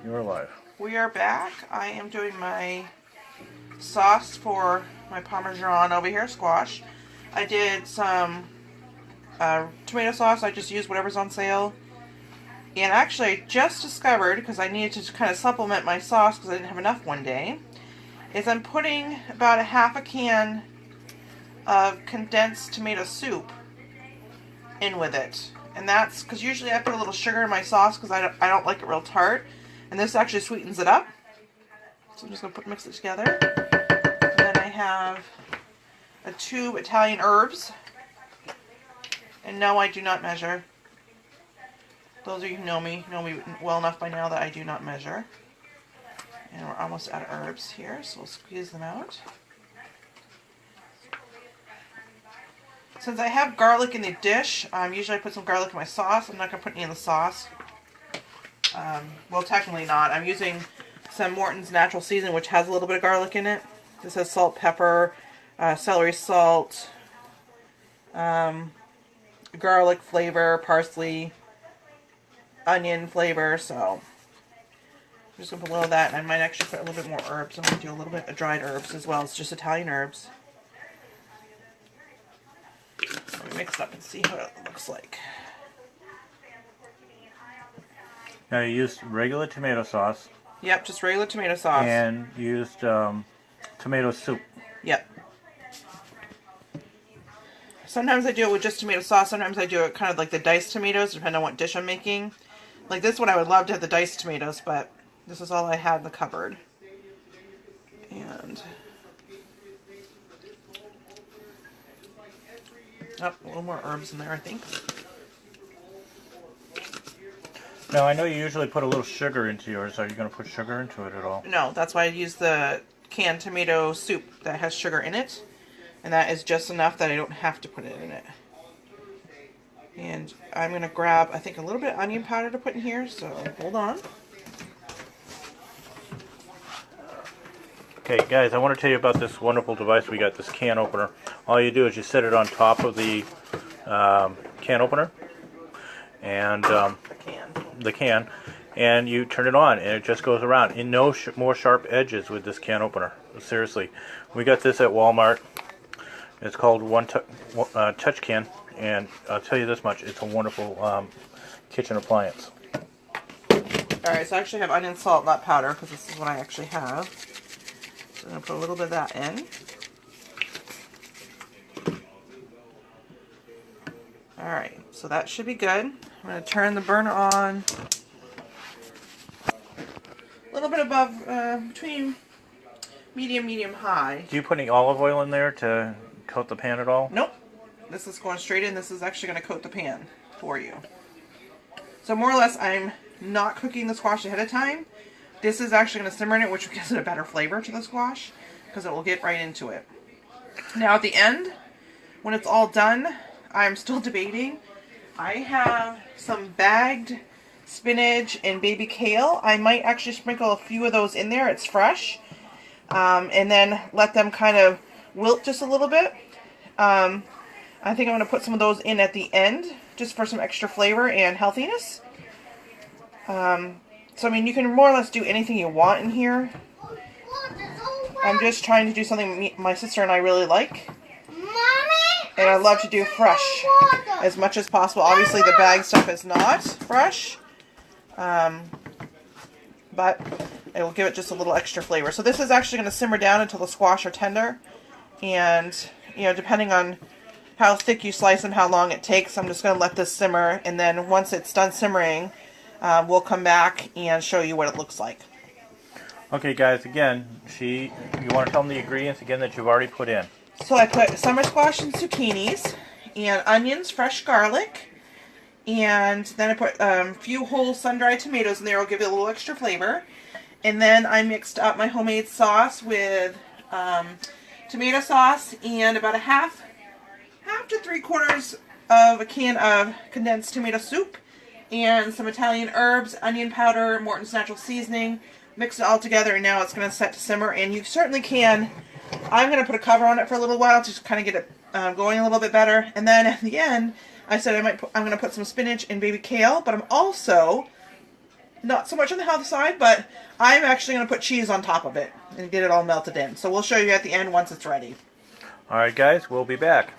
You're alive. We are back. I am doing my sauce for my Parmesan over here, squash. I did some tomato sauce. I just used whatever's on sale. And actually, I just discovered, because I needed to kind of supplement my sauce because I didn't have enough one day, is I'm putting about a half a can of condensed tomato soup in with it. And that's because usually I put a little sugar in my sauce because I don't like it real tart. And this actually sweetens it up. So I'm just going to mix it together. And then I have a tube Italian herbs. And no, I do not measure. Those of you who know me well enough by now that I do not measure. And we're almost out of herbs here, so we'll squeeze them out. Since I have garlic in the dish, usually I put some garlic in my sauce. I'm not going to put any in the sauce. Well, technically not. I'm using some Morton's Natural Seasoning, which has a little bit of garlic in it. This has salt, pepper, celery salt, garlic flavor, parsley, onion flavor. So I'm just going to put a little of that, and I might actually put a little bit more herbs. I'm going to do a little bit of dried herbs as well. It's just Italian herbs. Let me mix it up and see what it looks like. Now you used regular tomato sauce. Yep, just regular tomato sauce. And used tomato soup. Yep. Sometimes I do it with just tomato sauce. Sometimes I do it kind of like the diced tomatoes, depending on what dish I'm making. Like this one, I would love to have the diced tomatoes, but this is all I had in the cupboard. And oh, a little more herbs in there, I think. Now, I know you usually put a little sugar into yours. Are you going to put sugar into it at all? No, that's why I use the canned tomato soup that has sugar in it. And that is just enough that I don't have to put it in it. And I'm going to grab, I think, a little bit of onion powder to put in here. So, hold on. Okay, guys, I want to tell you about this wonderful device we got, this can opener. All you do is you set it on top of the can opener. And the can, and you turn it on, and it just goes around. And no more sharp edges with this can opener. Seriously, we got this at Walmart. It's called Touch Can, and I'll tell you this much: it's a wonderful kitchen appliance. All right, so I actually have onion, salt, not powder, because this is what I actually have. So I'm gonna put a little bit of that in. All right, so that should be good. I'm going to turn the burner on a little bit above, between medium, high. Do you put any olive oil in there to coat the pan at all? Nope. This is going straight in. This is actually going to coat the pan for you. So more or less, I'm not cooking the squash ahead of time. This is actually going to simmer in it, which gives it a better flavor to the squash, because it will get right into it. Now at the end, when it's all done, I'm still debating. I have some bagged spinach and baby kale. I might actually sprinkle a few of those in there. It's fresh. And then let them kind of wilt just a little bit. I think I'm going to put some of those in at the end, just for some extra flavor and healthiness. So, I mean, you can more or less do anything you want in here. I'm just trying to do something my sister and I really like. And I love to do fresh as much as possible. Obviously, the bag stuff is not fresh, but it will give it just a little extra flavor. So this is actually going to simmer down until the squash are tender. And, you know, depending on how thick you slice them, how long it takes, I'm just going to let this simmer. And then once it's done simmering, we'll come back and show you what it looks like. Okay, guys, again, you want to tell them the ingredients again that you've already put in. So I put summer squash and zucchinis, and onions, fresh garlic, and then I put a few whole sun-dried tomatoes in there. I'll give it a little extra flavor. And then I mixed up my homemade sauce with tomato sauce and about a half to 3/4 of a can of condensed tomato soup, and some Italian herbs, onion powder, Morton's Natural Seasoning. Mix it all together, and now it's going to set to simmer. And you certainly can. I'm going to put a cover on it for a little while to just kind of get it going a little bit better. And then at the end, I said I'm going to put some spinach and baby kale, but I'm also not so much on the health side, but I'm actually going to put cheese on top of it and get it all melted in. So we'll show you at the end once it's ready. All right, guys, we'll be back.